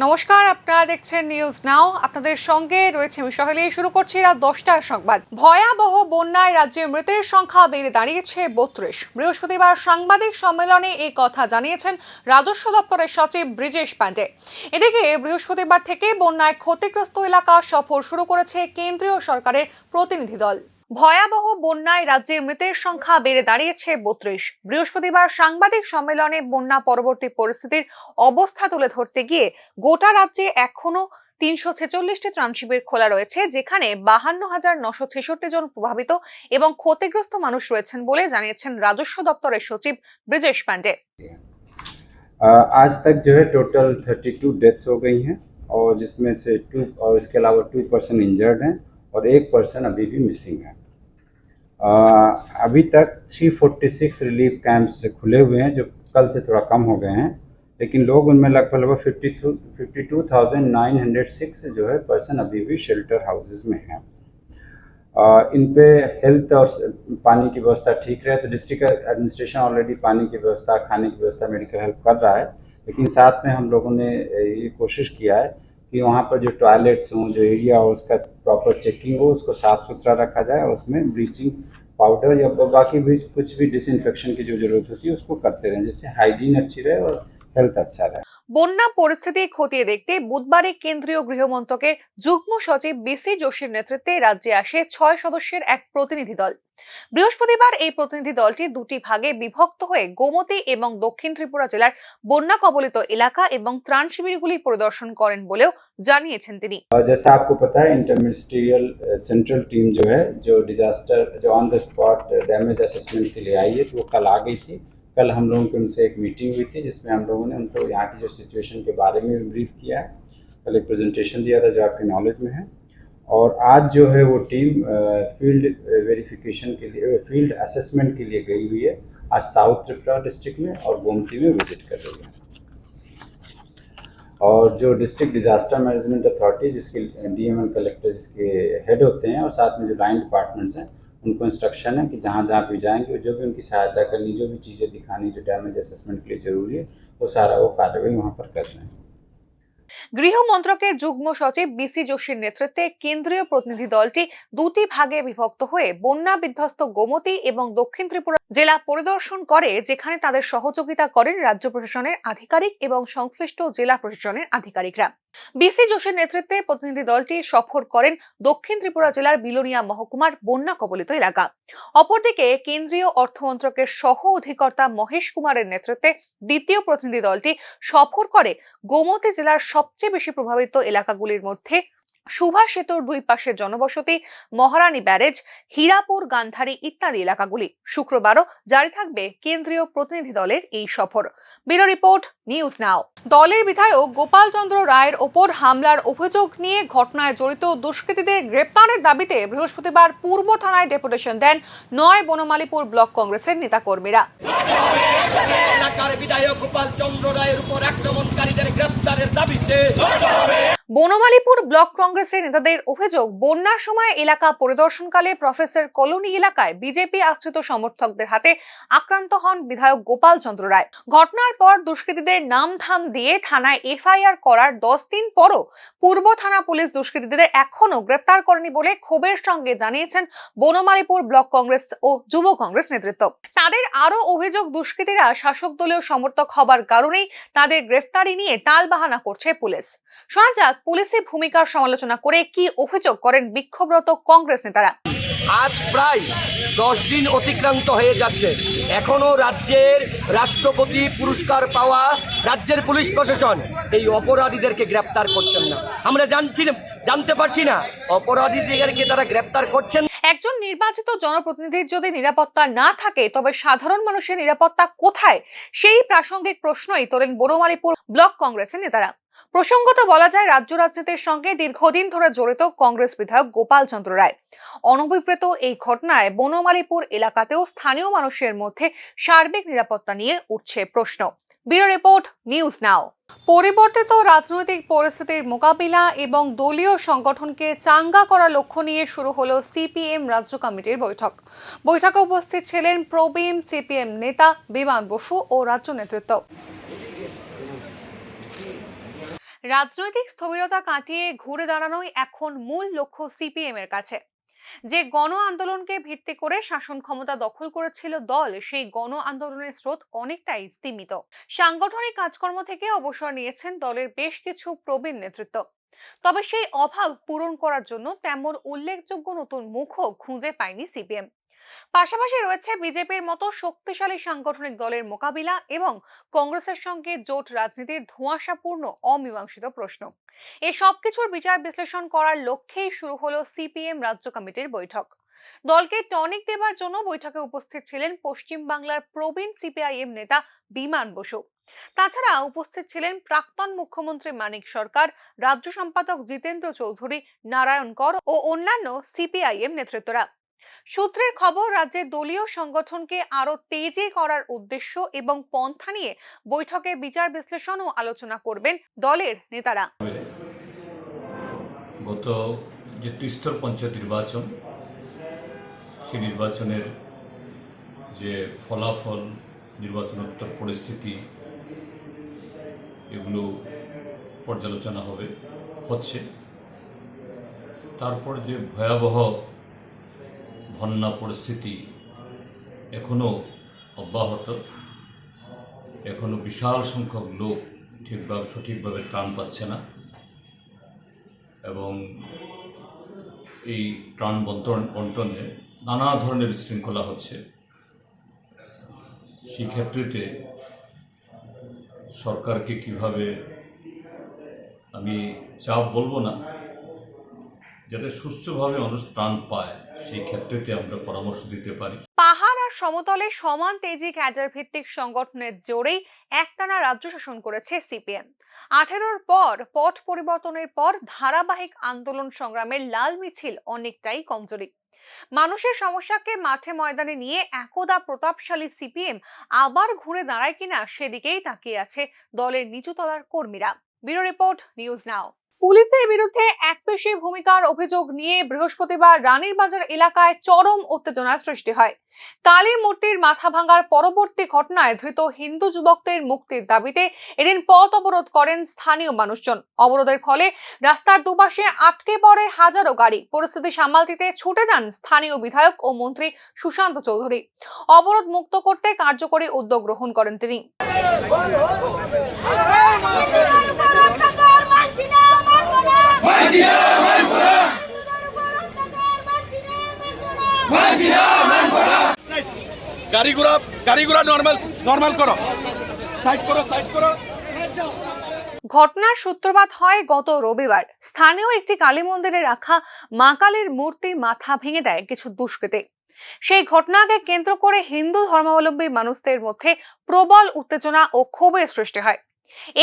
নমস্কার, আপনারা দেখছেন নিউজ নাও। আপনাদের সঙ্গে রয়েছে আমি সহেলি। শুরু করছি রাত 10টার সংবাদ। ভয়াবহ বন্যায় রাজ্যে মৃতের সংখ্যা বেড়ে দাঁড়িয়েছে 32। বৃহস্পতিবার সাংবাদিক সম্মেলনে এই কথা জানিয়েছেন রাজস্ব দপ্তরের সচিব ব্রিজেশ পাণ্ডে। এদিকে বৃহস্পতিবার থেকে বন্যায় ক্ষতিগ্রস্ত এলাকা সফর শুরু করেছে কেন্দ্রীয় সরকারের প্রতিনিধি দল। ভয়াবহ বন্যায় রাজ্যের মৃতের সংখ্যা বেড়ে দাঁড়িয়েছে 32। বৃহস্পতিবার সাংবাদিক সম্মেলনে বন্যা পরবর্তী পরিস্থিতির অবস্থা তুলে ধরতে গিয়ে গোটা রাজ্যে এখনো 346টি ত্রাণ শিবির খোলা রয়েছে, যেখানে 52,966 জন প্রভাবিত এবং ক্ষতিগ্রস্ত মানুষ রয়েছেন বলে জানিয়েছেন রাজস্ব দপ্তরের সচিব ব্রিজেশ পাণ্ডে। आज तक जो है टोटल 32 डेथ्स हो गई हैं और जिसमें से 2 और इसके अलावा 2 पर्सन इंजर्ड हैं और 1 पर्सन अभी भी मिसिंग है। अभी तक 346 रिलीफ कैंप्स खुले हुए हैं जो कल से थोड़ा कम हो गए हैं, लेकिन लोग उनमें लगभग 52,906 जो है पर्सन अभी भी शेल्टर हाउसेज में हैं। इन पे हेल्थ और पानी की व्यवस्था ठीक रहे तो डिस्ट्रिक्ट एडमिनिस्ट्रेशन ऑलरेडी पानी की व्यवस्था, खाने की व्यवस्था, मेडिकल हेल्प कर रहा है, लेकिन साथ में हम लोगों ने ये कोशिश किया है कि वहाँ पर जो टॉयलेट्स हों, जो एरिया हो, उसका प्रॉपर चेकिंग हो, उसको साफ़ सुथरा रखा जाए और उसमें ब्लीचिंग पाउडर या बाकी भी कुछ भी डिसइंफेक्शन की जो ज़रूरत होती है उसको करते रहें, जिससे हाइजीन अच्छी रहे और हेल्थ अच्छा रहे। বন্যা পরিস্থিতি খতিয়ে দেখতে বুধবারে কেন্দ্রীয় গৃহমন্ত্রকের যুগ্ম সচিব বিসি যোশীর নেতৃত্বে রাজ্যে আসে 6 সদস্যের এক প্রতিনিধি দল। বৃহস্পতিবার এই প্রতিনিধি দলটি দুটি ভাগে বিভক্ত হয়ে গোমতী এবং দক্ষিণ ত্রিপুরা জেলার বন্যা কবলিত এলাকা এবং ত্রাণ শিবিরগুলি পরিদর্শন করেন বলেও জানিয়েছেন তিনি। जैसा आपको पता है, इंटरमिनिस्ट्रियल सेंट्रल टीम जो है जो डिजास्टर जो on the spot damage assessment के लिए आई है, तो वो कल आ गई थी। कल हम लोगों की उनसे एक मीटिंग हुई थी जिसमें हम लोगों ने उनको यहाँ की जो सिचुएशन के बारे में ब्रीफ किया है। कल एक प्रेजेंटेशन दिया था जो आपके नॉलेज में है, और आज जो है वो टीम फील्ड वेरिफिकेशन के लिए, फील्ड असेसमेंट के लिए गई हुई है। आज साउथ त्रिपुरा डिस्ट्रिक्ट में और गोमती में विजिट कर रही है। और जो डिस्ट्रिक्ट डिजास्टर मैनेजमेंट अथॉरिटी जिसके डीएम एंड कलेक्टर जिसके हेड होते हैं और साथ में जो लाइन डिपार्टमेंट्स हैं, उनको इंस्ट्रक्शन है कि जहाँ जहाँ भी जाएंगे जो भी उनकी सहायता करनी, जो भी चीज़ें दिखानी, जो डैमेज असेसमेंट के लिए जरूरी है, वो सारा वो कार्रवाई वहाँ पर कर रहे हैं। গৃহ মন্ত্রকের যুগ্ম সচিব বিসি যোশীর নেতৃত্বে কেন্দ্রীয় প্রতিনিধি দলটি দুটি ভাগে বিভক্ত হয়ে বন্যা বিধ্বস্ত গোমতী এবং দক্ষিণ ত্রিপুরা জেলা পরিদর্শন করে, যেখানে তাদের সহযোগিতা করেন রাজ্য প্রশাসনের আধিকারিক এবং সংশ্লিষ্ট জেলা প্রশাসনের আধিকারিকরা। বিসি যোশীর নেতৃত্বে প্রতিনিধি দলটি সফর করেন দক্ষিণ ত্রিপুরা জেলার বিলোনিয়া মহকুমার বন্যা কবলিত এলাকা। অপরদিকে কেন্দ্রীয় অর্থমন্ত্রকের সহ অধিকর্তা মহেশ কুমারের নেতৃত্বে দ্বিতীয় প্রতিনিধি দলটি সফর করে গোমতী জেলার সবচেয়ে বেশি প্রভাবিত এলাকাগুলির মধ্যে সুভাষ সেতুর দুই পাশের জনবসতি, মহারানী ব্যারেজ, হীরাপুর, গান্ধারী ইত্যাদি এলাকাগুলি। শুক্রবারও জারি থাকবে কেন্দ্রীয় প্রতিনিধি দলের এই সফর। ব্যুরো রিপোর্ট, নিউজ নাও। দলের বিধায়ক গোপাল চন্দ্র রায়ের ওপর হামলার অভিযোগ নিয়ে ঘটনায় জড়িত দুষ্কৃতীদের গ্রেপ্তারের দাবিতে বৃহস্পতিবার পূর্ব থানায় ডেপুটেশন দেন 9 বনমালীপুর ব্লক কংগ্রেসের নেতাকর্মীরা। বনমালীপুর ব্লক কংগ্রেসের নেতাদের অভিযোগ, বন্যার সময় এলাকা পরিদর্শনকালে প্রফেসর কলোনি এলাকায় বিজেপি আশ্রিত সমর্থকদের হাতে আক্রান্ত হন বিধায়ক গোপাল চন্দ্র রায়। ঘটনার পর দুষ্কৃতীদের নাম ধাম দিয়ে থানায় এফআইআর করার 10 দিন পরও পূর্ব থানা পুলিশ দুষ্কৃতীদের এখনো গ্রেপ্তার করেনি বলে ক্ষোভের সঙ্গে জানিয়েছেন বনমালীপুর ব্লক কংগ্রেস ও যুব কংগ্রেস নেতৃত্ব। তাদের আরো অভিযোগ, দুষ্কৃতীরা শাসক দলীয় সমর্থক হবার কারণেই তাদের গ্রেফতারি নিয়ে টালবাহানা করছে পুলিশ। শোনা যাক পুলিশের ভূমিকার সমালোচনা করে কি অভিযোগ করেন বিক্ষোভরত কংগ্রেস নেতারা। আজ প্রায় 10 দিন অতিক্রান্ত হয়ে যাচ্ছে, এখনো রাজ্যের রাষ্ট্রপতি পুরস্কার পাওয়া রাজ্যের পুলিশ প্রশাসন এই অপরাধীদেরকে গ্রেপ্তার করছেন না। আমরা জানতে পারছি না অপরাধীদেরকে তারা গ্রেপ্তার করছেন। একজন নির্বাচিত জনপ্রতিনিধির যদি নিরাপত্তা না থাকে, তবে সাধারণ মানুষের নিরাপত্তা কোথায়? সেই প্রাসঙ্গিক প্রশ্নই তোলেন বনমালীপুর ব্লক কংগ্রেসের নেতারা। প্রসঙ্গত বলা যায়, রাজ্য রাজনীতির সঙ্গে দীর্ঘদিন ধরে জড়িত কংগ্রেস বিধায়ক গোপাল চন্দ্র রায়। অনভিপ্রেত এই ঘটনায় বনমালীপুর এলাকাতেও স্থানীয় মানুষের মধ্যে সার্বিক নিরাপত্তা নিয়ে উঠছে প্রশ্ন। ব্যুরো রিপোর্ট, নিউজ নাও। পরিবর্তিত রাজনৈতিক পরিস্থিতির মোকাবিলা এবং দলীয় সংগঠনকে চাঙ্গা করার লক্ষ্য নিয়ে শুরু হলো সিপিএম রাজ্য কমিটির বৈঠক। বৈঠকে উপস্থিত ছিলেন প্রবীণ সিপিএম নেতা বিমান বসু ও রাজ্য নেতৃত্ব। রাজনৈতিক স্থবিরতা কাটিয়ে ঘুরে দাঁড়ানোই এখন মূল লক্ষ্য সিপিএম এর কাছে। যে গণ আন্দোলনকে ভিত্তি করে শাসন ক্ষমতা দখল করেছিল দল, সেই গণ আন্দোলনের স্রোত অনেকটাই স্তিমিত। সাংগঠনিক কাজকর্ম থেকে অবসর নিয়েছেন দলের বেশ কিছু প্রবীণ নেতৃত্ব। তবে সেই অভাব পূরণ করার জন্য তেমন উল্লেখযোগ্য নতুন মুখও খুঁজে পায়নি সিপিএম। পাশাপাশি রয়েছে বিজেপির মতো শক্তিশালী সাংগঠনিক দলের মোকাবিলা এবং কংগ্রেসের সঙ্গে জোট রাজনীতির ধোঁয়াশাপূর্ণ অমীমাংসিত প্রশ্ন। এই সবকিছুর বিচার বিশ্লেষণ করার লক্ষ্যেই শুরু হলো সিপিএম রাজ্য কমিটির বৈঠক। দলকে টনিক দেবার জন্য বৈঠকে উপস্থিত ছিলেন পশ্চিম বাংলার প্রবীণ সিপিআইএম নেতা বিমান বসু। তাছাড়া উপস্থিত ছিলেন প্রাক্তন মুখ্যমন্ত্রী মানিক সরকার, রাজ্য সম্পাদক জিতেন্দ্র চৌধুরী, নারায়ণ কর ও অন্যান্য সিপিআইএম নেতৃত্বরা। সূত্রের খবর, রাজ্যের দলীয় সংগঠনকে আরো তেজি করার উদ্দেশ্য এবং পন্থা নিয়ে বৈঠকে বিচার বিশ্লেষণ ও আলোচনা করবেন দলের নেতারা। গত যে ত্রিস্তর পঞ্চায়েত নির্বাচন, সেই নির্বাচনের যে ফলাফল, নির্বাচনোত্তর পরিস্থিতি, এগুলো পর্যালোচনা হচ্ছে। তারপর যে ভয়াবহ বন্যা পরিস্থিতি এখনও অব্যাহত, এখনও বিশাল সংখ্যক লোক সঠিকভাবে ত্রাণ পাচ্ছে না এবং এই ত্রাণ বন্টনে নানা ধরনের বিশৃঙ্খলা হচ্ছে। সেই ক্ষেত্রেতে সরকারকে কিভাবে, আমি চাপ বলবো না, যাতে সুষ্ঠুভাবে মানুষ ত্রাণ পায়, সেই ক্ষেত্রেতে আমরা পরামর্শ দিতে পারি। পাহাড় আর সমতলে সমান তেজি ক্যাডার ভিত্তিক সংগঠনের জোরেই একটানা রাজ্য শাসন করেছে সিপিএম। 18-র পর পট পরিবর্তনের পর ধারাবাহিক আন্দোলন সংগ্রামের লাল মিছিল অনেকটাই কমজোরি। মানুষের সমস্যাকে মাঠে ময়দানে নিয়ে একদা প্রতাপশালী সিপিএম আবার ঘুরে দাঁড়ায় কিনা সেদিকেই তাকিয়ে আছে দলের নিচুতলার কর্মীরা। ব্যুরো রিপোর্ট, নিউজ নাও। পুলিশের বিরুদ্ধে একপেশে ভূমিকার অভিযোগ নিয়ে বৃহস্পতিবার রানীর বাজার এলাকায় চরম উত্তেজনার সৃষ্টি হয়। কালী মূর্তির মাথা ভাঙার পরবর্তী ঘটনায় ধৃত হিন্দু যুবকদের মুক্তির দাবিতে এদিন পথ অবরোধ করেন স্থানীয় মানুষজন। অবরোধের ফলে রাস্তার দুপাশে আটকে পড়ে হাজারো গাড়ি। পরিস্থিতি সামাল দিতে ছুটে যান স্থানীয় বিধায়ক ও মন্ত্রী সুশান্ত চৌধুরী। অবরোধ মুক্ত করতে কার্যকরী উদ্যোগ গ্রহণ করেন তিনি। ঘটনার সূত্রপাত হয় গত রবিবার। স্থানীয় একটি কালী মন্দিরে রাখা মা কালীর মূর্তির মাথা ভেঙে দেয় কিছু দুষ্কৃতী। সেই ঘটনাকে কেন্দ্র করে হিন্দু ধর্মাবলম্বী মানুষদের মধ্যে প্রবল উত্তেজনা ও ক্ষোভের সৃষ্টি হয়।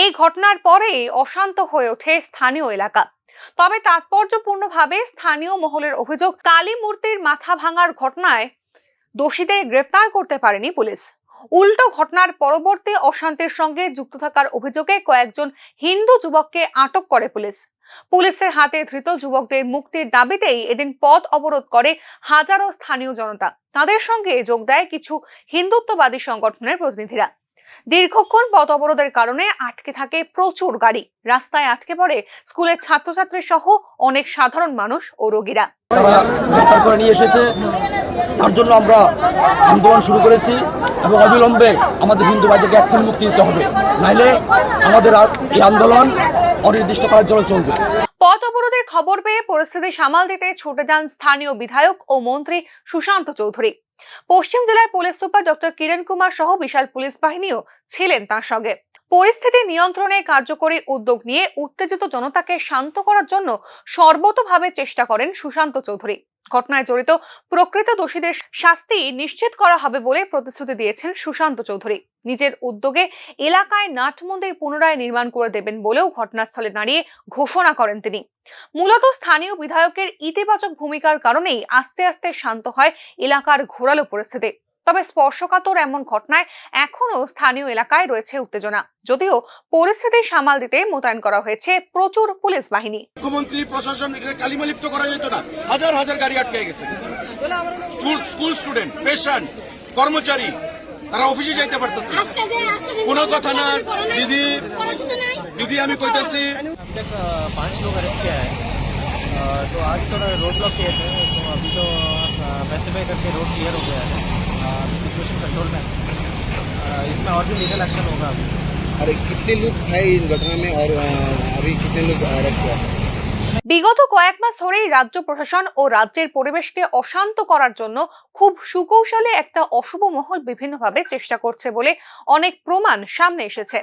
এই ঘটনার পরেই অশান্ত হয়ে ওঠে স্থানীয় এলাকা। তবে তাৎপর্যপূর্ণভাবে স্থানীয় মহলের অভিযোগ, কালী মূর্তির মাথা ভাঙার ঘটনায় দোষীদের গ্রেপ্তার করতে পারেনি পুলিশ। উল্টো ঘটনার পরবর্তী অশান্তির সঙ্গে যুক্ত থাকার অভিযোগে কয়েকজন হিন্দু যুবককে আটক করে পুলিশ। পুলিশের হাতে ধৃত যুবকদের মুক্তির দাবিতেই এদিন পথ অবরোধ করে হাজারো স্থানীয় জনতা। তাদের সঙ্গে যোগ দেয় কিছু হিন্দুত্ববাদী সংগঠনের প্রতিনিধিরা। দীর্ঘক্ষণ পথ অবরোধের কারণে আটকে থাকে প্রচুর গাড়ি। রাস্তায় আটকে পড়ে স্কুলের ছাত্রছাত্রী সহ অনেক সাধারণ মানুষ ও রোগীরা। নিয়ে এসেছে, তার জন্য আমরা আন্দোলন শুরু করেছি এবং অবিলম্বে আমাদের হিন্দু ভাইদেরকে এক্ষুনি মুক্তি দিতে হবে, নাইলে আমাদের এই আন্দোলন অনির্দিষ্টকালের জন্য চলবে। পথ অবরোধের খবর পেয়ে পরিস্থিতি সামাল দিতে ছুটে যান স্থানীয় বিধায়ক ও মন্ত্রী সুশান্ত চৌধুরী। পশ্চিম জেলার পুলিশ সুপার ডক্টর কিরণ কুমার সহ বিশাল পুলিশ বাহিনীও ছিলেন তার সঙ্গে। পরিস্থিতি নিয়ন্ত্রণে কার্যকরী উদ্যোগ নিয়ে উত্তেজিত জনতাকে শান্ত করার জন্য সর্বতোভাবে চেষ্টা করেন সুশান্ত চৌধুরী। ঘটনায় জড়িত প্রকৃত দোষীদের শাস্তি নিশ্চিত করা হবে বলে প্রতিশ্রুতি দিয়েছেন সুশান্ত চৌধুরী। নিজের উদ্যোগে এলাকায় নাট মন্দির পুনরায় নির্মাণ করে দেবেন বলেও ঘটনাস্থলে দাঁড়িয়ে ঘোষণা করেন তিনি। মূলত স্থানীয় বিধায়কের ইতিবাচক ভূমিকার কারণেই আস্তে আস্তে শান্ত হয় এলাকার ঘোরালো পরিস্থিতি। তবে স্পর্শকাতর এমন ঘটনায় এখনো স্থানীয় এলাকায় রয়েছে উত্তেজনা, যদিও পরিস্থিতি সামাল দিতে মোতায়েন করা হয়েছে প্রচুর পুলিশ বাহিনী। মুখ্যমন্ত্রী প্রশাসন কালিমালিপ্ত করা যেত না, হাজার হাজার গাড়ি আটকে গেছে। স্কুল স্টুডেন্ট, পেশেন্ট, কর্মচারী তারা অফিসে যাইতে পারতেছে, কোনো কথা না দিদি দিদি আমি কইতাছি अब तक 5 लोग अरेस्ट किया है। तो आज थोड़ा रोड ब्लॉक किए थे, तो अभी तो पैसिफाई करके रोड क्लियर हो गया है। अभी सिचुएशन कंट्रोल में है। इसमें और भी लीगल एक्शन होगा अभी। अरे कितने लोग थे इन घटना में और अभी कितने लोग अरेस्ट हुआ है? বিগত কয়েক মাস ধরেই রাজ্য প্রশাসন ও রাজ্যের পরিবেশকে অশান্ত করার জন্য খুব সুকৌশলে একটা অশুভ মহল বিভিন্নভাবে চেষ্টা করছে বলে অনেক প্রমাণ সামনে এসেছে।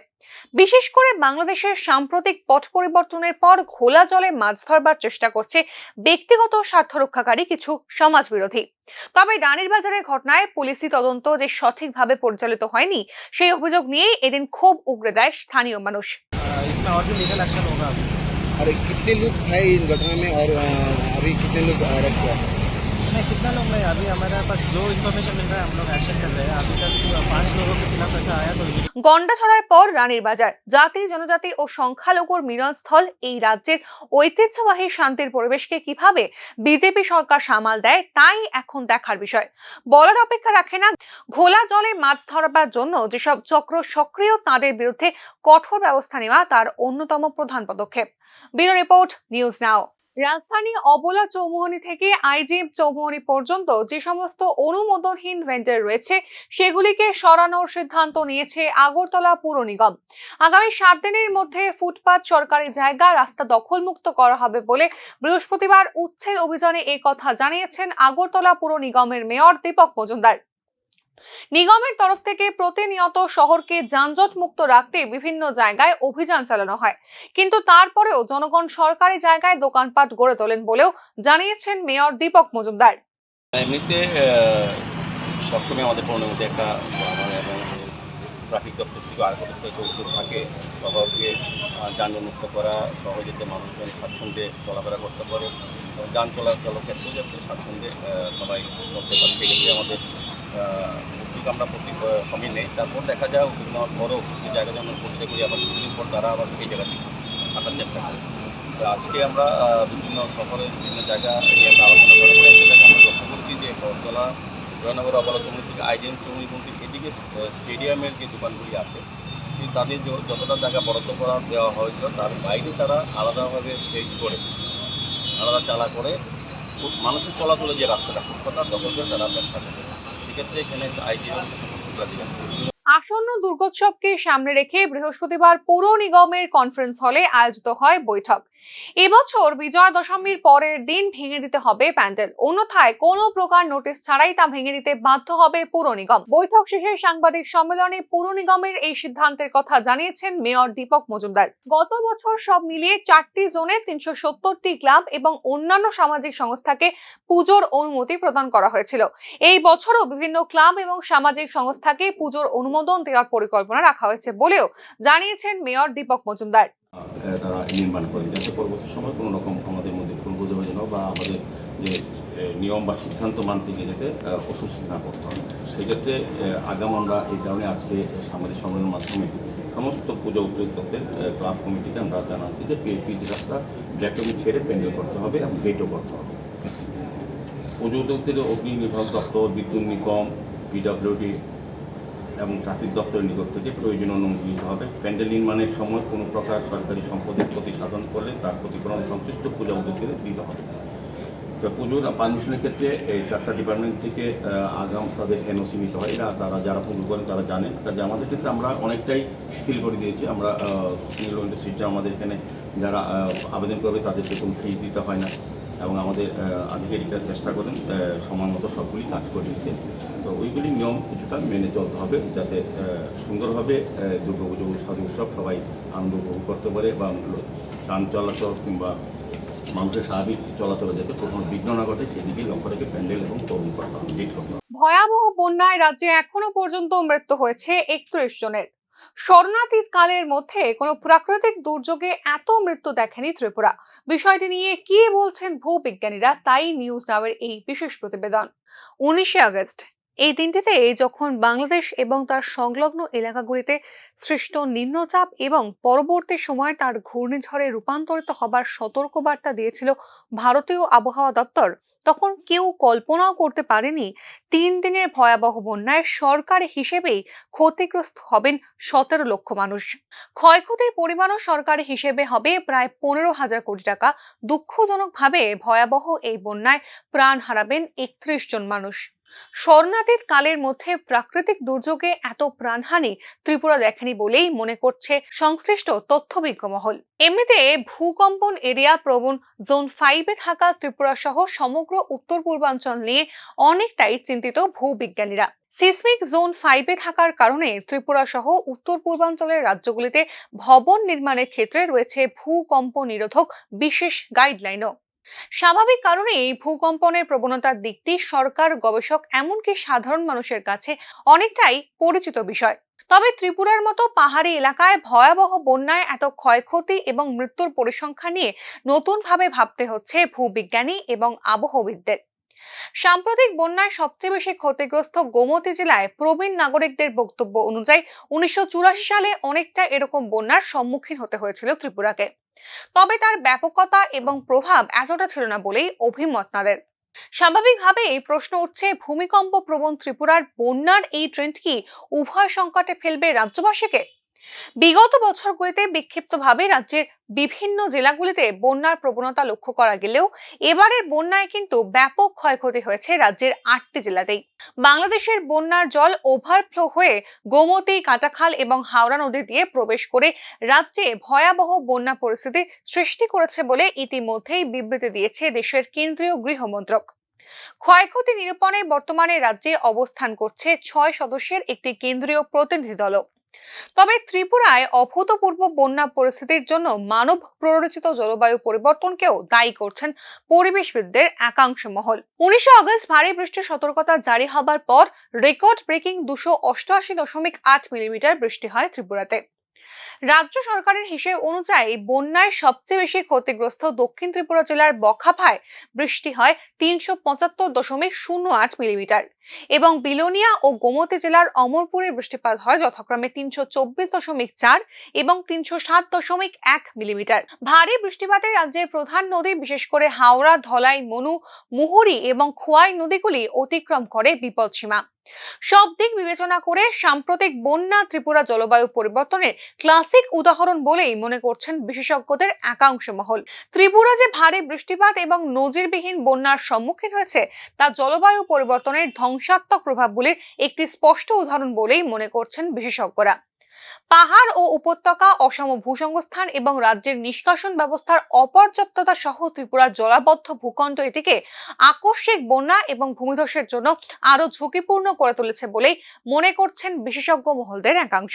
বিশেষ করে বাংলাদেশের সাম্প্রতিক পট পরিবর্তনের পর ঘোলা জলে মাছ ধরবার চেষ্টা করছে ব্যক্তিগত স্বার্থ রক্ষাকারী কিছু সমাজ বিরোধী। তবে রানীর বাজারের ঘটনায় পুলিশি তদন্ত যে সঠিকভাবে পরিচালিত হয়নি সেই অভিযোগ নিয়ে এদিন ক্ষোভ উগরে দেয় স্থানীয় মানুষ। इसमें और भी लीगल एक्शन होगा अभी। अरे कितने लोग थे इन घटना में और अभी कितने लोग अरेस्ट हुआ है? नहीं, कितना लोग नहीं, अभी हमारे पास जो इन्फॉर्मेशन मिल रहा है हम लोग एक्शन कर रहे हैं। अभी तक 5 लोगों के खिलाफ ऐसा आया तो গন্ডা ছড়ার পর রানীর বাজার জাতি জনজাতি ও সংখ্যালঘুর মিলনস্থল এই রাজ্যের ঐতিহ্যবাহী শান্তির পরিবেশকে কিভাবে বিজেপি সরকার সামাল দেয় তাই এখন দেখার বিষয়। বলার অপেক্ষা রাখে না ঘোলা জলে মাছ ধরবার জন্য যেসব চক্র সক্রিয় তাদের বিরুদ্ধে কঠোর ব্যবস্থা নেওয়া তার অন্যতম প্রধান পদক্ষেপ। ব্যুরো রিপোর্ট, নিউজ নাও। রাজধানী অবলা চৌমুহনী থেকে আইজিএম চৌমুহনী পর্যন্ত যে সমস্ত অনুমোদনহীন ভেন্ডার রয়েছে সেগুলিকে সরানোর সিদ্ধান্ত নিয়েছে আগরতলা পুর নিগম। আগামী 7 দিনের মধ্যে ফুটপাত, সরকারি জায়গা, রাস্তা দখলমুক্ত করা হবে বলে বৃহস্পতিবার উচ্ছেদ অভিযানে এই কথা জানিয়েছেন আগরতলা পুর নিগমের মেয়র দীপক মজুমদার। নিগমের তরফ থেকে প্রতিনিয়ত শহরকে যানজট মুক্ত রাখতে বিভিন্ন জায়গায় অভিযান চালানো হয়, কিন্তু তারপরেও জনগণ সরকারি জায়গায় দোকানপাট গড়ে তোলেন বলেও জানিয়েছেন মেয়র দীপক মজুমদার। এমনিতে সবসময় আমাদের পৌরনিগমে একটা এবং ট্রাফিক দপ্তর থেকে আর কত উদ্যোগ থাকে শহরকে যানজটমুক্ত করা, শহরে যাতে মানুষজন স্বাচ্ছন্দ্যে চলাফেরা করতে পারে, যান চলাচলের ক্ষেত্রে যাতে স্বাচ্ছন্দ্যে সবাই চলতে পারে, সেক্ষেত্রে আমাদের উদ্যোগ আমরা প্রতি সময় নেই। তারপর দেখা যায় উদ্যোগ নেওয়ার পরও যে জায়গা যখন পরিচয় করি আবার কিছুদিন পর তারা আবার সেই জায়গাটি থাকার চেষ্টা করে। তো আজকে আমরা বিভিন্ন শহরের বিভিন্ন জায়গা নিয়ে আমরা আলোচনা করার পরে একটা জায়গা আমরা লক্ষ্য করেছি যে বরতলা জয়নগর অবলা চৌমুহনী থেকে আইজিএম চৌমুহনী পর্যন্ত এদিকে স্টেডিয়ামের যে দোকানগুলি আছে তাদের যতটা জায়গা বরাদ্দ করা দেওয়া হয়েছিল তার বাইরে তারা আলাদাভাবে ফেস করে আলাদা চালা করে মানুষের চলাচলে যে রাস্তাটা ফুটপাত দখল করে তারা ব্যবসা করে। সেক্ষেত্রে এখানে আইজিএম আসন্ন দুর্গোৎসবকে সামনে রেখে বৃহস্পতিবার পৌর নিগমের কনফারেন্স হলে আয়োজিত হয় বৈঠক। এবছর বিজয়া দশমীর পরের দিন ভেঙে দিতে হবে প্যান্ডেল, অন্যথায় কোনো প্রকার নোটিশ ছাড়াই তা ভেঙে দিতে বাধ্য হবে পৌর নিগম। বৈঠক শেষে সাংবাদিক সম্মেলনে পৌর নিগমের এই সিদ্ধান্তের কথা জানিয়েছেন মেয়র দীপক মজুমদার। গত বছর সব মিলিয়ে 4টি জোনে 370টি ক্লাব এবং অন্যান্য সামাজিক সংস্থাকে পুজোর অনুমতি প্রদান করা হয়েছিল। এই বছরও বিভিন্ন ক্লাব এবং সামাজিক সংস্থাকে পুজোর অনুমোদন দেওয়ার পরিকল্পনা রাখা হয়েছে বলেও জানিয়েছেন মেয়র দীপক মজুমদার। তারা নির্মাণ করেন যাতে পরবর্তী সময় কোনো রকম আমাদের মধ্যে ভুল বোঝাবুঝি বা আমাদের যে নিয়ম বা সিদ্ধান্ত মানতে গিয়ে যাতে অস্বস্তি না করতে হয়। সেক্ষেত্রে আগাম আমরা এই কারণে আজকে সামাজিক সম্মেলনের মাধ্যমে সমস্ত পুজো উদ্যোক্তাদের ক্লাব কমিটিকে আমরা জানাচ্ছি যে পিএইচপি রাস্তা ব্ল্যাকটমি ছেড়ে প্যান্ডেল করতে হবে এবং গেটও করতে হবে। পুজো উদ্যোক্তাদের অগ্নি নির্বাহক দপ্তর, বিদ্যুৎ নিগম, পিডব্লিউডি এবং ট্রাফিক দপ্তরের নিকট থেকে প্রয়োজনীয় অনুমতি নিতে হবে। প্যান্ডেল নির্মাণের সময় কোনো প্রকার সরকারি সম্পদের ক্ষতি সাধন করলে তার ক্ষতিপূরণ সংশ্লিষ্ট পূজা উদ্যোগীদের দিতে হবে। তো পুজোর পারমিশনের ক্ষেত্রে এই 4টা ডিপার্টমেন্ট থেকে আগাম তাদের এনওসি নিতে হয়। তারা যারা পুজো করেন তারা জানেন। কাজে আমাদের ক্ষেত্রে আমরা অনেকটাই ফিল করে দিয়েছি। আমরা সিঙ্গেল উইন্ডো সিস্টেম আমাদের এখানে যারা আবেদন করবে তাদেরকে কোনো ফিস দিতে হয় না এবং আমাদের আধিকারিকরা চেষ্টা করেন সময় মতো সবগুলি কাজ করে দিতে। তো ওইগুলি নিয়ম কিছুটা মেনে চলতে হবে যাতে সুন্দরভাবে দুর্গাপুজো উৎসব সবাই আনন্দ উপভোগ করতে পারে বা যান চলাচল কিংবা মানুষের স্বাভাবিক চলাচলে যাতে কোনো বিঘ্ন না ঘটে সেদিকে লক্ষ্য রেখে প্যান্ডেল এবং তরুণ করতে হবে, গেট করতে হবে। ভয়াবহ বন্যায় রাজ্যে এখনো পর্যন্ত মৃত্যু হয়েছে 31 জনের। শরণাতীত কালের মধ্যে কোনো প্রাকৃতিক দুর্যোগে এত মৃত্যু দেখেনি ত্রিপুরা। বিষয়টি নিয়ে কি বলছেন ভূবিজ্ঞানীরা তাই নিউজ নাওয়ের এই বিশেষ প্রতিবেদন। 19 আগস্ট এই দিনটিতে যখন বাংলাদেশ এবং তার সংলগ্ন এলাকাগুলিতে সৃষ্ট নিম্নচাপ এবং পরবর্তী সময়ে তার ঘূর্ণিঝড়ে রূপান্তরিত হবার সতর্কবার্তা দিয়েছিল ভারতীয় আবহাওয়া দপ্তর, তখন কেউ কল্পনাও করতে পারেনি 3 দিনের ভয়াবহ বন্যায় সরকারি হিসেবেই ক্ষতিগ্রস্ত হবেন 17 লক্ষ মানুষ। ক্ষয়ক্ষতির পরিমাণও সরকারি হিসেবে হবে প্রায় 15,000 কোটি টাকা। দুঃখজনকভাবে ভয়াবহ এই বন্যায় প্রাণ হারাবেন 31 জন মানুষ। স্মরণাতীত কালের মধ্যে প্রাকৃতিক দুর্যোগে এত প্রাণহানি ত্রিপুরা দেখেনি বলেই মনে করছে সংশ্লিষ্ট তথ্যবিজ্ঞ মহল। এমনিতে ভূকম্পন এরিয়া প্রবণ জোন 5-এ থাকা ত্রিপুরা সহ সমগ্র উত্তর পূর্বাঞ্চল নিয়ে অনেকটাই চিন্তিত ভূবিজ্ঞানীরা। সিসমিক জোন 5-এ থাকার কারণে ত্রিপুরা সহ উত্তর পূর্বাঞ্চলের রাজ্যগুলিতে ভবন নির্মাণের ক্ষেত্রে রয়েছে ভূকম্প নিরোধক বিশেষ গাইডলাইনও। স্বাভাবিক কারণে এই ভূকম্পনের প্রবণতার দিকটি সরকার, গবেষক এমনকি সাধারণ মানুষের কাছে অনেকটাই পরিচিত বিষয়। তবে ত্রিপুরার মতো পাহাড়ি এলাকায় ভয়াবহ বন্যায় এত ক্ষয়ক্ষতি এবং মৃত্যুর পরিসংখ্যান নিয়ে নতুনভাবে ভাবতে হচ্ছে ভূবিজ্ঞানী এবং আবহবিদদের। সাম্প্রতিক বন্যায় সবচেয়ে বেশি ক্ষতিগ্রস্ত গোমতী জেলায় প্রবীণ নাগরিকদের বক্তব্য অনুযায়ী 1984 সালে অনেকটা এরকম বন্যার সম্মুখীন হতে হয়েছিল ত্রিপুরাকে। তবে তার ব্যাপকতা এবং প্রভাব এতটা ছিল না বলেই অভিমত তাদের। স্বাভাবিকভাবেই প্রশ্ন উঠছে, ভূমিকম্প প্রবণ ত্রিপুরার বন্যার এই ট্রেন্ড কি উভয় সংকটে ফেলবে রাজ্যবাসীকে? বিগত বছরগুলিতে বিক্ষিপ্তভাবে রাজ্যের বিভিন্ন জেলাগুলিতে বন্যার প্রবণতা লক্ষ্য করা গেলেও এবারের বন্যায় কিন্তু ব্যাপক ক্ষয়ক্ষতি হয়েছে রাজ্যের 8টি জেলাতেই। বাংলাদেশের বন্যার জল ওভারফ্লো হয়ে গোমতী, কাটাখাল এবং হাওড়া নদী দিয়ে প্রবেশ করে রাজ্যে ভয়াবহ বন্যা পরিস্থিতি সৃষ্টি করেছে বলে ইতিমধ্যেই বিবৃতি দিয়েছে দেশের কেন্দ্রীয় গৃহমন্ত্রক। ক্ষয়ক্ষতি নিরূপণে বর্তমানে রাজ্যে অবস্থান করছে 6 সদস্যের একটি কেন্দ্রীয় প্রতিনিধি দলও। তবে ত্রিপুরায় অভূতপূর্ব বন্যা পরিস্থিতির জন্য মানব প্ররোচিত জলবায়ু পরিবর্তনকেও দায়ী করছেন পরিবেশবিদদের একাংশ মহল। 19 আগস্ট ভারী বৃষ্টির সতর্কতা জারি হবার পর রেকর্ড ব্রেকিং 288.8 মিলিমিটার বৃষ্টি হয় ত্রিপুরাতে। রাজ্য সরকারের হিসেব অনুযায়ী বন্যায় সবচেয়ে বেশি ক্ষতিগ্রস্ত দক্ষিণ ত্রিপুরা জেলার বখাফায় বৃষ্টি হয় 375.08 মিলিমিটার এবং বিলোনিয়া ও গোমতী জেলার অমরপুরে বৃষ্টিপাত হয় যথাক্রমে 324.4 এবং 307.1 মিলিমিটার। ভারী বৃষ্টিপাতে রাজ্যের প্রধান নদী বিশেষ করে হাওড়া, ধলাই, মনু, মুহুরী এবং খোয়াই নদীগুলি অতিক্রম করে বিপদসীমা। সব দিক বিবেচনা করে সাম্প্রতিক বন্যা ত্রিপুরা জলবায়ু পরিবর্তনের ক্লাসিক উদাহরণ বলেই মনে করছেন বিশেষজ্ঞদের একাংশ মহল। ত্রিপুরা যে ভারী বৃষ্টিপাত এবং নজিরবিহীন বন্যার সম্মুখীন হয়েছে তা জলবায়ু পরিবর্তনের ধ্বংসাত্মক প্রভাবগুলির একটি স্পষ্ট উদাহরণ বলেই মনে করছেন বিশেষজ্ঞরা। পাহাড় ও উপত্যকা, অসম ভূসংস্থান এবং রাজ্যের নিষ্কাশন ব্যবস্থার অপর্যাপ্ততা সহ ত্রিপুরার জলাবদ্ধ ভূখণ্ড এটিকে আকস্মিক বন্যা এবং ভূমিধসের জন্য আরো ঝুঁকিপূর্ণ করে তুলেছে বলেই মনে করছেন বিশেষজ্ঞ মহলদের একাংশ।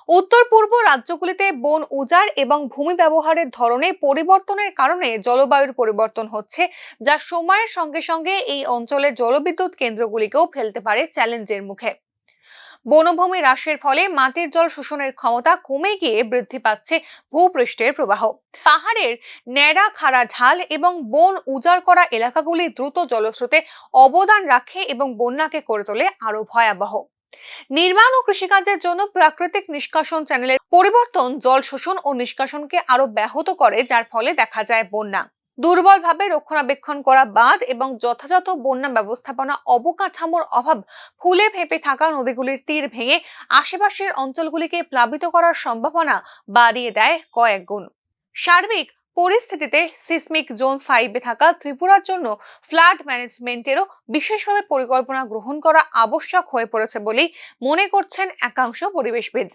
উত্তর পূর্ব রাজ্যগুলিতে বন উজাড় এবং ভূমি ব্যবহারের ধরনে পরিবর্তনের কারণে জলবায়ুর পরিবর্তন হচ্ছে, যা সময়ের সঙ্গে সঙ্গে এই অঞ্চলের জলবিদ্যুৎ কেন্দ্রগুলিকেও ফেলতে পারে চ্যালেঞ্জের মুখে। বনভূমি হ্রাসের ফলে মাটির জল শোষণের ক্ষমতা কমে গিয়ে বৃদ্ধি পাচ্ছে ভূপৃষ্ঠের প্রবাহ। পাহাড়ের ন্যাড়া খাড়া ঢাল এবং বন উজাড় করা এলাকাগুলি দ্রুত জলস্রোতে অবদান রাখে এবং বন্যাকে করে তোলে আরো ভয়াবহ। নির্মাণ ও কৃষিকাজের জন্য প্রাকৃতিক নিষ্কাশন চ্যানেলের পরিবর্তন জল শোষণ ও নিষ্কাশনকে আরো ব্যাহত করে, যার ফলে দেখা যায় বন্যা। দুর্বলভাবে রক্ষণাবেক্ষণ করা বাঁধ এবং যথাযথ বন্যা ব্যবস্থাপনা অবকাঠামোর অভাব ফুলে ফেঁপে থাকা নদীগুলির তীর ভেঙে আশেপাশের অঞ্চলগুলিকে প্লাবিত করার সম্ভাবনা বাড়িয়ে দেয় কয়েক গুণ। সার্বিক পরিস্থিতিতে সিসমিক জোন 5-এ থাকা ত্রিপুরার জন্য ফ্লাড ম্যানেজমেন্টেরও বিশেষভাবে পরিকল্পনা গ্রহণ করা আবশ্যক হয়ে পড়েছে বলেই মনে করছেন একাংশ পরিবেশবিদ।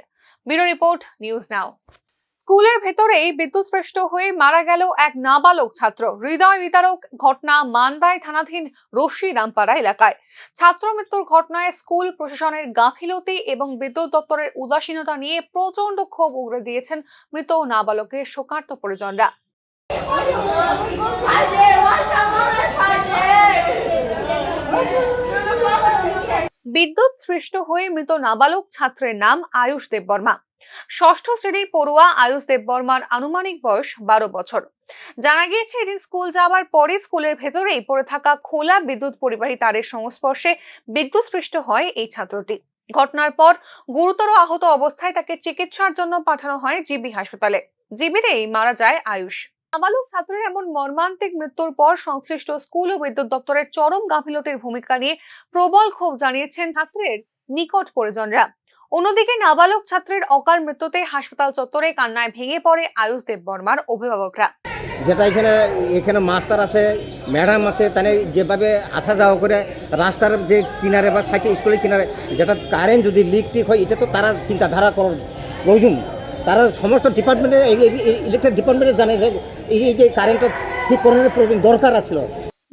Bureau report, news now. স্কুলের ভেতরেই বিদ্যুৎস্পৃষ্ট হয়ে মারা গেল এক নাবালক ছাত্র। হৃদয় বিতারক ঘটনা মান্দাই থানাধীন রশি রামপাড়া এলাকায়। ছাত্র মৃত্যুর ঘটনায় স্কুল প্রশাসনের গাফিলতি এবং বিদ্যুৎ দপ্তরের উদাসীনতা নিয়ে প্রচন্ড ক্ষোভ উগরে দিয়েছেন মৃত নাবালকের শোকার্ত পরিজনরা। বিদ্যুৎ স্পৃষ্ট হয়ে মৃত নাবালক ছাত্রের নাম আয়ুষ দেববর্মা। ষষ্ঠ শ্রেণীর পড়ুয়া আয়ুষ দেববর্মার আনুমানিক বয়স 12 বছর। জানা গিয়েছে এদিন স্কুল যাওয়ার পরে স্কুলের ভেতরেই পড়ে থাকা খোলা বিদ্যুৎ পরিবাহী তারের সংস্পর্শে বিদ্যুৎস্পৃষ্ট হয় এই ছাত্রটি। ঘটনার পর গুরুতর আহত অবস্থায় তাকে চিকিৎসার জন্য পাঠানো হয় জিবি হাসপাতালে। জিবিতেই মারা যায় আয়ুষ। নাবালক ছাত্রের এমন মর্মান্তিক মৃত্যুর পর সংশ্লিষ্ট স্কুল ও বিদ্যুৎ দপ্তরের চরম গাফিলতির ভূমিকা নিয়ে প্রবল ক্ষোভ জানিয়েছেন ছাত্রের নিকট পরিজনরা। অন্যদিকে নাবালক ছাত্রের অকাল মৃত্যুতে হাসপাতাল চত্বরে কান্নায় ভেঙে পড়ে আয়ুষ দেববর্মার অভিভাবকরা। যেটা এখানে মাস্টার আছে, ম্যাডাম আছে, তাহলে যেভাবে আসা যাওয়া করে রাস্তার যে কিনারে বা সাইকেল স্কুলের কিনারে যেটা কারেন্ট যদি লিক টিক হয়, এটা তো তারা চিন্তাধারা করার প্রয়োজন। তারা সমস্ত ডিপার্টমেন্টে ইলেকট্রিক ডিপার্টমেন্টে জানে যে এই যে কারেন্টটা ঠিক করানোর প্রয়োজন দরকার আছিল।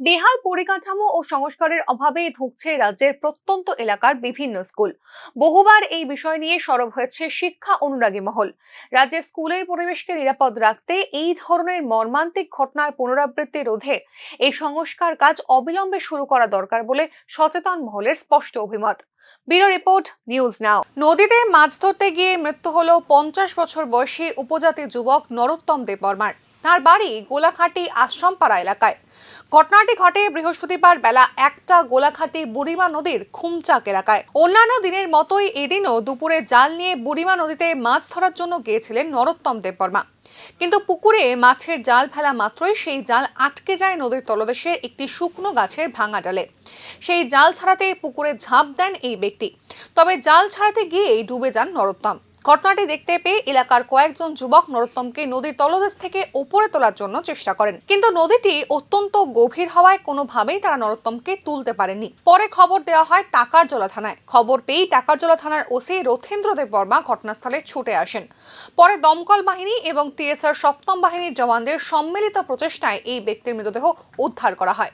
বেহাল পরিকাঠামো ও সংস্কারের অভাবে ধুঁকছে রাজ্যের প্রত্যন্ত এলাকার বিভিন্ন স্কুল। বহুবার এই বিষয় নিয়ে সরব হয়েছে শিক্ষা অনুরাগী মহল। রাজ্যের স্কুলের পরিবেশকে নিরাপদ রাখতে এই ধরনের মর্মান্তিক ঘটনার পুনরাবৃত্তি রোধে এই সংস্কার কাজ অবিলম্বে শুরু করা দরকার বলে সচেতন মহলের স্পষ্ট অভিমত। ব্যুরো রিপোর্ট, নিউজ নাও। নদীতে মাছ ধরতে গিয়ে মৃত্যু হলো 50 বছর বয়সী উপজাতি যুবক নরোত্তম দেববর্মার। তার বাড়ি গোলাঘাটি আশ্রমপাড়া এলাকায়। ঘটনাটি ঘটে বৃহস্পতিবার বেলা 1টা গোলাঘাটি বুড়িমা নদীর খুমচাক এলাকায়। অন্যান্য দিনের মতোই এদিনও দুপুরে জাল নিয়ে বুড়িমা নদীতে মাছ ধরার জন্য গিয়েছিলেন নরোত্তম দেববর্মা। কিন্তু পুকুরে মাছের জাল ফেলা মাত্রই সেই জাল আটকে যায় নদীর তলদেশের একটি শুকনো গাছের ভাঙা ডালে। সেই জাল ছাড়াতে পুকুরে ঝাঁপ দেন এই ব্যক্তি। তবে জাল ছাড়াতে গিয়েই ডুবে যান নরোত্তম। ঘটনাটি দেখতে পেয়ে এলাকার কয়েকজন যুবক নরোত্তমকে নদীর তলদেশ থেকে উপরে তোলার জন্য চেষ্টা করেন, কিন্তু নদীটি অত্যন্ত গভীর হওয়ায় কোনোভাবেই তারা নরোত্তমকে তুলতে পারেননি। পরে খবর দেওয়া হয় টাকারজলা থানায়। খবর পেয়েই টাকারজলা থানার ওসি রথীন্দ্র দেববর্মা ঘটনাস্থলে ছুটে আসেন। পরে দমকল বাহিনী এবং টিএসআর 7ম বাহিনীর জওয়ানদের সম্মিলিত প্রচেষ্টায় এই ব্যক্তির মৃতদেহ উদ্ধার করা হয়।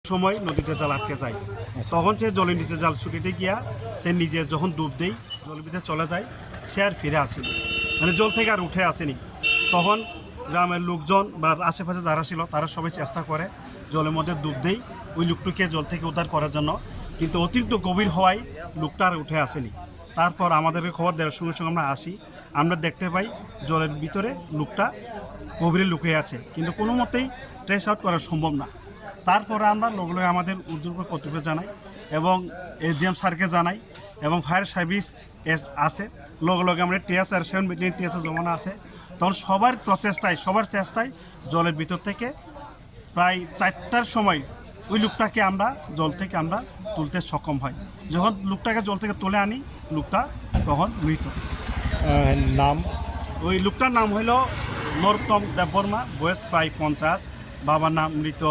সময় নদীতে জাল আটকে যায়, তখন সে জলের নিচে জাল ছুটিতে গিয়া সে নিজে যখন ডুব দেয় জলের ভিতরে চলে যায়, সে আর ফিরে আসেনি, মানে জল থেকে আর উঠে আসেনি। তখন গ্রামের লোকজন বা আশেপাশে যারা ছিল তারা সবাই চেষ্টা করে জলের মধ্যে ডুব দেয় ওই লোকটিকে জল থেকে উদ্ধার করার জন্য, কিন্তু অতিরিক্ত গভীর হওয়ায় লোকটা আর উঠে আসেনি। তারপর আমাদেরকে খবর দেওয়ার সঙ্গে সঙ্গে আমরা আসি, আমরা দেখতে পাই জলের ভিতরে লোকটা গভীরে লুকিয়ে আছে, কিন্তু কোনো মতেই ট্রেস আউট করা সম্ভব না। তারপরে আমরা লগে আমাদের উদ্যোগ কর্তৃপক্ষ জানাই এবং এসডিএম স্যারকে জানাই এবং ফায়ার সার্ভিস আছে, লগে আমরা টিএসআর 7 ব্যাটালিয়ন টিএসআর জমানো আছে। তখন সবার প্রচেষ্টায় সবার চেষ্টায় জলের ভিতর থেকে প্রায় 4টার সময় ওই লোকটাকে আমরা জল থেকে আমরা তুলতে সক্ষম হয়। যখন লোকটাকে জল থেকে তুলে আনি লোকটা তখন মৃত। নাম ওই লোকটার নাম হইল নরোত্তম দেববর্মা, বয়স প্রায় 50, বাবার নাম মৃত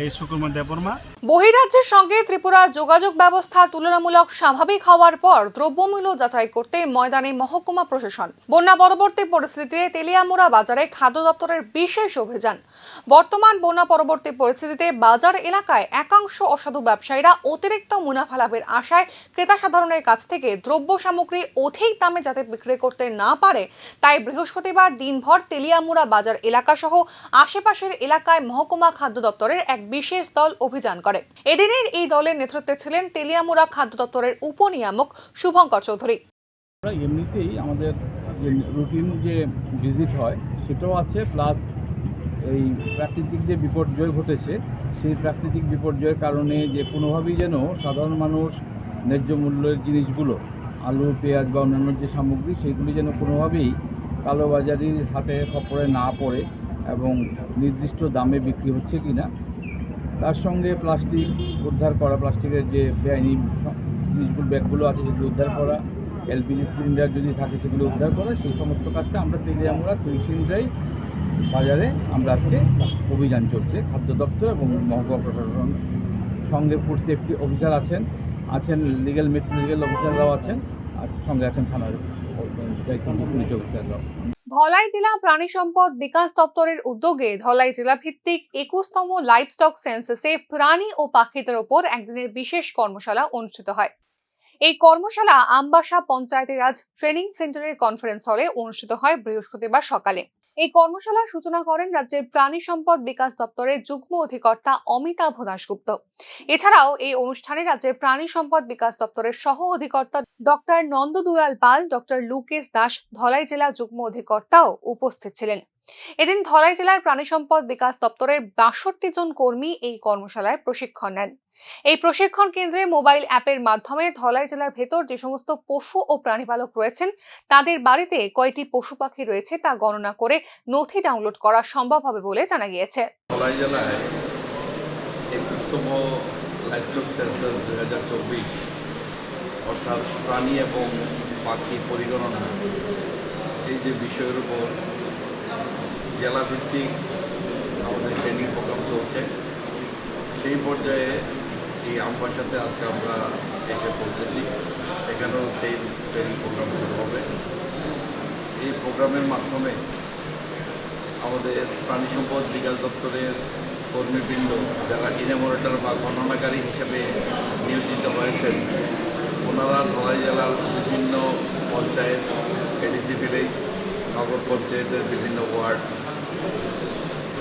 এই সুকুমার দেববর্মা। বহিরাজ্যের সঙ্গে ত্রিপুরার যোগাযোগ ব্যবস্থা তুলনামূলক স্বাভাবিক হওয়ার পর দ্রব্যমূল্য যাচাই করতে ময়দানে মহকুমা প্রশাসন। বন্যা পরবর্তী পরিস্থিতিতে তেলিয়ামুড়া বাজারে খাদ্য দপ্তরের বিশেষ অভিযান। বর্তমান বন্যা পরবর্তী পরিস্থিতিতে বাজার এলাকায় একাংশ অসাধু ব্যবসায়ীরা অতিরিক্ত মুনাফা লাভের আশায় ক্রেতা সাধারণের কাছ থেকে দ্রব্য সামগ্রী অধিক দামে যাতে বিক্রি করতে না পারে, তাই বৃহস্পতিবার দিনভর তেলিয়ামুড়া বাজার এলাকা সহ আশেপাশের এলাকায় মহকুমা খাদ্য দপ্তরের এক বিশেষ দল অভিযান করে। এদিনের এই দলের নেতৃত্বে ছিলেন তেলিয়ামুড়া খাদ্য দপ্তরের উপনিয়ামক শুভঙ্কর চৌধুরী। এমনিতেই আমাদের যে রুটিন যে ভিজিট হয় সেটাও আছে, প্লাস এই প্রাকৃতিক যে বিপর্যয় ঘটেছে সেই প্রাকৃতিক বিপর্যয়ের কারণে যে কোনোভাবেই যেন সাধারণ মানুষ ন্যায্য মূল্যের জিনিসগুলো আলু, পেঁয়াজ বা অন্যান্য যে সামগ্রী সেগুলি যেন কোনোভাবেই কালোবাজারির হাতে খপ্পরে না পড়ে এবং নির্দিষ্ট দামে বিক্রি হচ্ছে কিনা, তার সঙ্গে প্লাস্টিক উদ্ধার করা, প্লাস্টিকের যে বেআইনি জিনিসগুলো ব্যাগগুলো আছে সেগুলো উদ্ধার করা, এলপিজি সিলিন্ডার যদি থাকে সেগুলো উদ্ধার করা, সেই সমস্ত কাজটা আমরা তেলিয়ামুড়া তুলসিন্দ্রাই বাজারে আমরা আজকে অভিযান চলছে। খাদ্য দপ্তর এবং মহকুমা প্রশাসন সঙ্গে ফুড সেফটি অফিসার আছেন, লিগ্যাল মেট্রোলিগ্যাল অফিসাররাও আছেন, আর সঙ্গে আছেন থানার পুলিশ অফিসাররাও। ধলাই জেলা প্রাণী সম্পদ বিকাশ দপ্তরের উদ্যোগে ধলাই জেলা ভিত্তিক 21তম লাইভস্টক সেন্সাসে প্রাণী ও পাখিদের ওপর একদিনের বিশেষ কর্মশালা অনুষ্ঠিত হয়। এই কর্মশালা আমবাসা পঞ্চায়েতি রাজ ট্রেনিং সেন্টারের কনফারেন্স হলে অনুষ্ঠিত হয় বৃহস্পতিবার সকালে। এই কর্মশালার সূচনা করেন রাজ্যের প্রাণী সম্পদ বিকাশ দপ্তরের যুগ্ম অধিকর্তা অমিতাভ দাশগুপ্ত। এছাড়াও এই অনুষ্ঠানে রাজ্যের প্রাণী সম্পদ বিকাশ দপ্তরের সহ অধিকর্তা ডক্টর নন্দদুলাল পাল, ডক্টর লুকেশ দাস, ধলাই জেলা যুগ্ম অধিকর্তাও উপস্থিত ছিলেন। এদিন ধলাই জেলার প্রাণী সম্পদ বিকাশ দপ্তরের ৬২ জন কর্মী এই কর্মশালায় প্রশিক্ষণ নেন। এই প্রশিক্ষণ কেন্দ্রে মোবাইল অ্যাপের মাধ্যমে ধলাই জেলার ভেতর যে সমস্ত পশু ও প্রাণীপালক রয়েছেন তাদের বাড়িতে কয়টি পশু পাখি রয়েছে তা গণনা করে নথি ডাউনলোড করা সম্ভব হবে বলে জানা গিয়েছে। ধলাই জেলায় ২১তম লাইভস্টক সেন্সাস ২০২৪ অর্থাৎ প্রাণী এবং পাখি পরিগণনা এই যে বিষয়ের উপর জেলাভিত্তিক আমাদের ট্রেনিং প্রোগ্রাম চলছে, সেই পর্যায়ে এই আমবাসাতে আজকে আমরা এসে পৌঁছেছি। এখানেও সেই ট্রেনিং প্রোগ্রাম শুরু হবে। এই প্রোগ্রামের মাধ্যমে আমাদের প্রাণী সম্পদ বিকাশ দপ্তরের কর্মীবৃন্দ যারা ইনোভেটর বা গণনাকারী হিসেবে নিয়োজিত হয়েছেন, ওনারা ধলাই জেলার বিভিন্ন পঞ্চায়েত, এডিসি ভিলেজ, নগর পঞ্চায়েতের বিভিন্ন ওয়ার্ড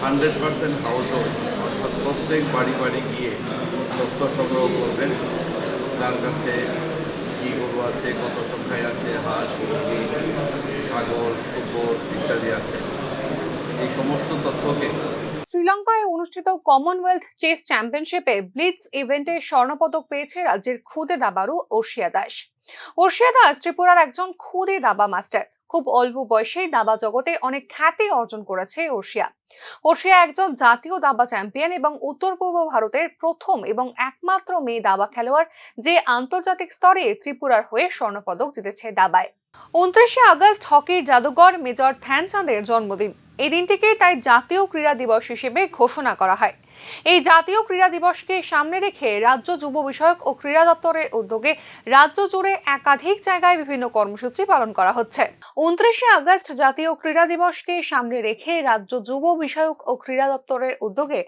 100% হাউস হোল্ড অর্থাৎ প্রত্যেক বাড়ি বাড়ি গিয়ে তথ্য সংগ্রহ করবেন। তার কাছে কী গরু আছে, কত সংখ্যায় আছে, হাঁস, মুরগি, ছাগল, শুকর ইত্যাদি আছে। এই সমস্ত তথ্যকে শ্রীলঙ্কায় অনুষ্ঠিত কমনওয়েলথ চেস চ্যাম্পিয়নশিপে ব্লিটজ ইভেন্টে স্বর্ণপদক পেয়েছে রাজ্যের খুদে দাবাড়ু অর্ষিয়া দাস। অর্ষিয়া দাস ত্রিপুরার একজন খুদে দাবা মাস্টার। খুব অল্প বয়সেই দাবা জগতে অনেক খ্যাতি অর্জন করেছে অর্ষিয়া। অর্ষিয়া একজন জাতীয় দাবা চ্যাম্পিয়ন এবং উত্তর পূর্ব ভারতের প্রথম এবং একমাত্র মেয়ে দাবা খেলোয়াড় যে আন্তর্জাতিক স্তরে ত্রিপুরার হয়ে স্বর্ণপদক জিতেছে দাবায়। ২৯শে আগস্ট হকির জাদুকর মেজর ধ্যানচাঁদের জন্মদিন। এই দিনটিকে তাই জাতীয় ক্রীড়া দিবস হিসেবে ঘোষণা করা হয়। এই জাতীয় ক্রীড়া দিবসকে সামনে রেখে রাজ্য যুব বিষয়ক ও ক্রীড়া দপ্তরের উদ্যোগে রাজ্য জুড়ে একাধিক জায়গায় বিভিন্ন কর্মসূচি পালন করা হচ্ছে। ২৯শে আগস্ট জাতীয় ক্রীড়া দিবসকে সামনে রেখে রাজ্য যুব বিষয়ক ও ক্রীড়া দপ্তরের উদ্যোগে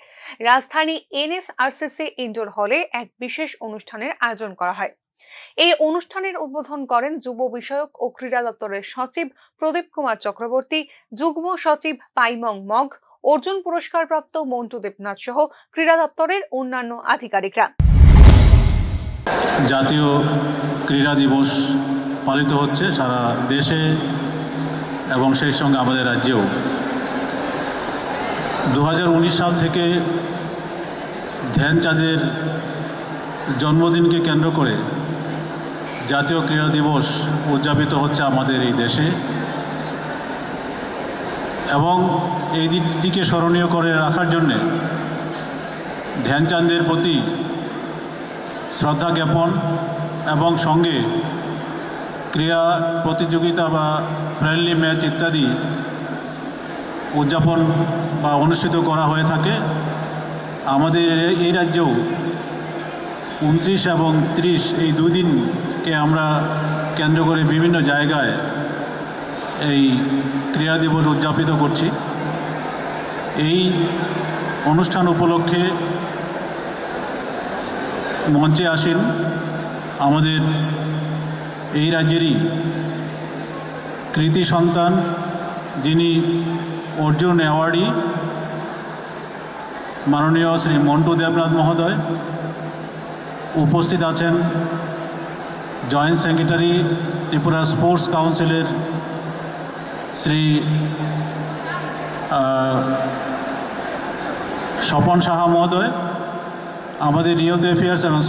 রাজধানী NSRCC ইনডোর হলে এক বিশেষ অনুষ্ঠানের আয়োজন করা হয়। এই অনুষ্ঠানের উদ্বোধন করেন যুব বিষয়ক ও ক্রীড়া দপ্তরের সচিব প্রদীপ কুমার চক্রবর্তী, যুগ্ম সচিব পাইমং মগ, অর্জুন পুরস্কারপ্রাপ্ত মন্টু দেবনাথ সহ ক্রীড়া দপ্তরের অন্যান্য আধিকারিকরা। জাতীয় ক্রীড়া দিবস পালিত হচ্ছে সারা দেশে এবং সেই সঙ্গে আমাদের রাজ্যেও। 2019 সাল থেকে ধ্যানচাঁদের জন্মদিনকে কেন্দ্র করে জাতীয় ক্রীড়া দিবস উদযাপিত হচ্ছে আমাদের এই দেশে, এবং এই দিনটিকে স্মরণীয় করে রাখার জন্যে ধ্যানচাঁদের প্রতি শ্রদ্ধা জ্ঞাপন এবং সঙ্গে ক্রীড়া প্রতিযোগিতা বা ফ্রেন্ডলি ম্যাচ ইত্যাদি উদযাপন বা অনুষ্ঠিত করা হয়ে থাকে। আমাদের এই রাজ্যেও 29 এবং 30 এই দুই দিনকে আমরা কেন্দ্র করে বিভিন্ন জায়গায় এই ক্রীড়া দিবস উদযাপিত করছি। এই অনুষ্ঠান উপলক্ষে মঞ্চে আসেন আমাদের এই রাজ্যেরই কৃতি সন্তান, যিনি অর্জুন অ্যাওয়ার্ডি মাননীয় শ্রী মন্টু দেবনাথ মহোদয়। উপস্থিত আছেন জয়েন্ট সেক্রেটারি ত্রিপুরা স্পোর্টস কাউন্সিলের শ্রী স্বপন সাহা মহোদয়, আমাদের ইউথ অ্যাফেয়ার্স এবং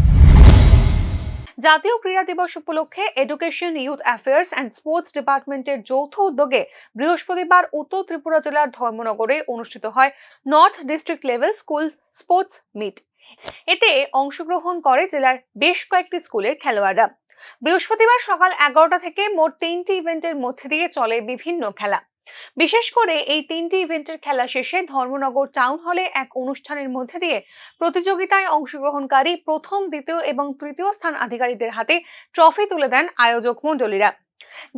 জাতীয় ক্রীড়া দিবস উপলক্ষে education, youth affairs and sports ডিপার্টমেন্টের যৌথ উদ্যোগে বৃহস্পতিবার উত্তর ত্রিপুরা জেলার ধর্মনগরে অনুষ্ঠিত হয় north district level school sports meet. এতে অংশগ্রহণ করে জেলার বেশ কয়েকটি স্কুলের খেলোয়াড়রা। বৃহস্পতিবার সকাল 11টা থেকে মোট 3টি ইভেন্টের মধ্যে দিয়ে চলে বিভিন্ন খেলা। বিশেষ করে এই 3টি ইভেন্টের খেলা শেষে ধর্মনগর টাউন হলে এক অনুষ্ঠানের মধ্যে দিয়ে প্রতিযোগিতায় অংশগ্রহণকারী প্রথম, দ্বিতীয় এবং তৃতীয় স্থান আধিকারিকদের হাতে ট্রফি তুলে দেন আয়োজক মণ্ডলীরা।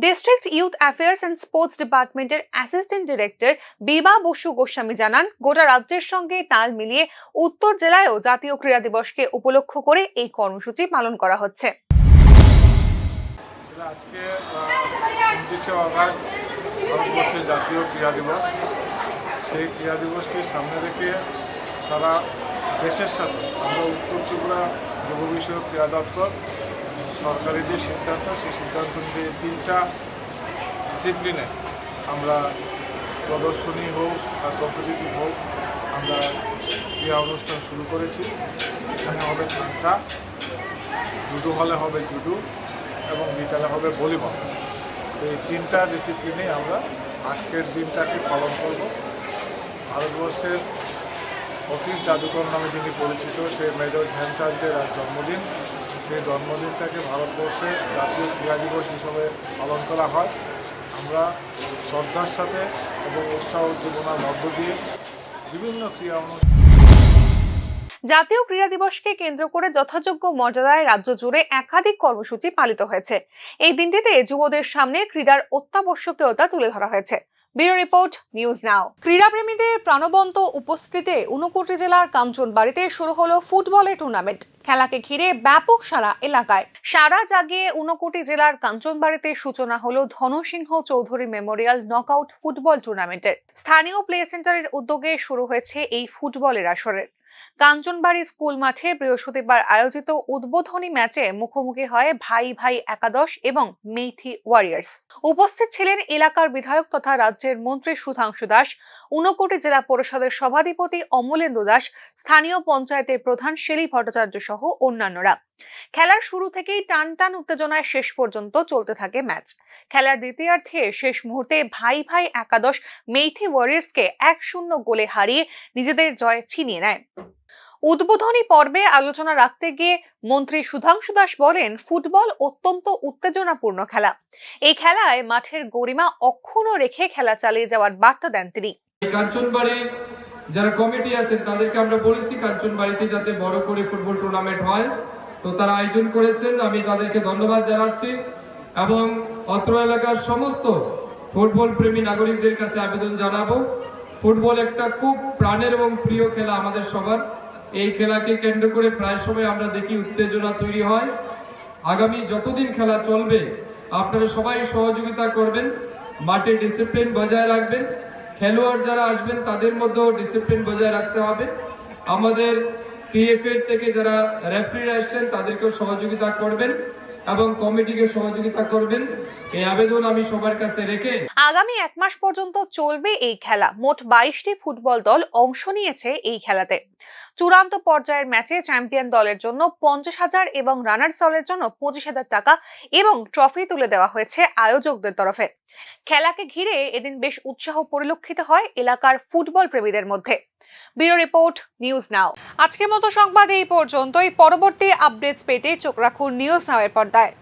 District youth affairs and sports ডিপার্টমেন্টের অ্যাসিস্ট্যান্ট ডিরেক্টর বিবা বসু গোস্বামী জানান, গোটা রাজ্যের সঙ্গে তাল মিলিয়ে উত্তর জেলায়ও জাতীয় ক্রীড়া দিবসকে উপলক্ষ করে এই কর্মসূচি পালন করা হচ্ছে। আজকে 29শে আগস্ট ভারতবর্ষের জাতীয় ক্রীড়া দিবস। সেই ক্রীড়া দিবসকে সামনে রেখে সারা দেশের সাথে আমরা উত্তর ত্রিপুরা যুব বিষয়ক ক্রীড়া দপ্তর সরকারি যে সিদ্ধান্ত, সেই সিদ্ধান্ত অনুযায়ী 3টা ডিসিপ্লিনে আমরা প্রদর্শনী হোক আর কম্পিটিটিভ হোক আমরা ক্রীড়া অনুষ্ঠান শুরু করেছি। এখানে হবে ঠান্ডা, জুডো হলে হবে জুডো এবং বিকালে হবে ভলিবল। এই 3টা ডিসিপ্লিনে আমরা আজকের দিনটাকে পালন করব। ভারতবর্ষের অখিল জাদুকর নামে যিনি পরিচিত, সেই মেজর ধ্যানচাঁদের আজ জন্মদিন। সেই জন্মদিনটাকে ভারতবর্ষের জাতীয় ক্রীড়া দিবস হিসেবে পালন করা হয়। আমরা শ্রদ্ধার সাথে এবং উৎসাহ উদ্দীপনার মধ্য দিয়ে বিভিন্ন ক্রীড়া অনুষ্ঠান। জাতীয় ক্রীড়া দিবসকে কেন্দ্র করে যথাযোগ্য মর্যাদায় রাজ্য জুড়ে একাধিক কর্মসূচি পালিত হয়েছে। এই দিনটিতে যুবদের সামনে ক্রীড়ার অত্যাবশ্যকীয়তা তুলে ধরা হয়েছে। Bureau report, news now. ক্রীড়াপ্রেমীদের প্রাণবন্ত উপস্থিতিতে ঊনকোটি জেলার কাঞ্চনবাড়িতে শুরু হলো ফুটবলের টুর্নামেন্ট। খেলাকে ঘিরে ব্যাপক সারা এলাকায়। সারা জাগিয়ে ঊনকোটি জেলার কাঞ্চনবাড়িতে সূচনা হলো ধনসিংহ চৌধুরী মেমোরিয়াল নকআউট ফুটবল টুর্নামেন্টের। স্থানীয় প্লে সেন্টারের উদ্যোগে শুরু হয়েছে এই ফুটবলের আসরের। কাঞ্চনবাড়ি স্কুল মাঠে বৃহস্পতিবার আয়োজিত উদ্বোধনী ম্যাচে মুখোমুখি হয় ভাই ভাই একাদশ এবং মেইথি ওয়ারিয়ার্স। উপস্থিত ছিলেন এলাকার বিধায়ক তথা রাজ্যের মন্ত্রী সুধাংশু দাস, ঊনকোটি জেলা পরিষদের সভাধিপতি অমলেন্দু দাস, স্থানীয় পঞ্চায়েতের প্রধান শেলী ভট্টাচার্য সহ অন্যান্যরা। খেলার শুরু থেকেই টান টান উত্তেজনায় শেষ পর্যন্ত চলতে থাকে ম্যাচ। খেলার দ্বিতীয়ার্ধে শেষ মুহূর্তে ভাই ভাই একাদশ মেইথি ওয়ারিয়ার্সকে 1-0 গোলে হারিয়ে নিজেদের জয় ছিনিয়ে নেয়। উদ্বোধনী পর্বে আলোচনা রাখতে গিয়ে মন্ত্রী সুধাংশু দাস বলেন, ফুটবল অত্যন্ত উত্তেজনাপূর্ণ খেলা। এই খেলায় মাঠের গরিমা অক্ষুণ্ণ রেখে খেলা চালিয়ে যাওয়ার বার্তা দেন তিনি। কাঞ্চনবাড়ির যারা কমিটি আছেন তাদেরকে আমরা বলেছি কাঞ্চনবাড়িতে যাতে বড় করে ফুটবল টুর্নামেন্ট হয়, তো তারা আয়োজন করেছেন, আমি তাদেরকে ধন্যবাদ জানাচ্ছি এবং অত্র এলাকার সমস্ত ফুটবল প্রেমী নাগরিকদের কাছে আবেদন জানাবো, ফুটবল একটা খুব প্রাণের এবং প্রিয় খেলা আমাদের সবার। এই খেলাকে কেন্দ্র করে প্রায় সময় আমরা দেখি উত্তেজনা তৈরি হয়। আগামী যতদিন খেলা চলবে আপনারা সবাই সহযোগিতা করবেন, মাঠে ডিসিপ্লিন বজায় রাখবেন, খেলোয়াড় যারা আসবেন তাদের মধ্যেও ডিসিপ্লিন বজায় রাখতে হবে। আমাদের টিএফএর থেকে যারা রেফারি আসছেন তাদেরকেও সহযোগিতা করবেন এবং কমিটিকে সহযোগিতা করবেন, এই আবেদন আমি সবার কাছে রেখে। আগামী 1 মাস পর্যন্ত চলবে এই খেলা। মোট 22টি ফুটবল দল অংশ নিয়েছে এই খেলাতে। চূড়ান্ত পর্যায়ের ম্যাচে চ্যাম্পিয়ন দলের জন্য 50,000 এবং রানার্স দলের জন্য 25,000 টাকা এবং ট্রফি তুলে দেওয়া হয়েছে আয়োজকদের তরফে। খেলাকে ঘিরে এদিন বেশ উৎসাহ পরিলক্ষিত হয় এলাকার ফুটবল প্রেমীদের মধ্যে। ব্যুরো রিপোর্ট, নিউজ নাও। আজকের মতো সংবাদ এই পর্যন্তই। পরবর্তী আপডেটস পেতে চোখ রাখুন নিউজ নাও এর পর্দায়।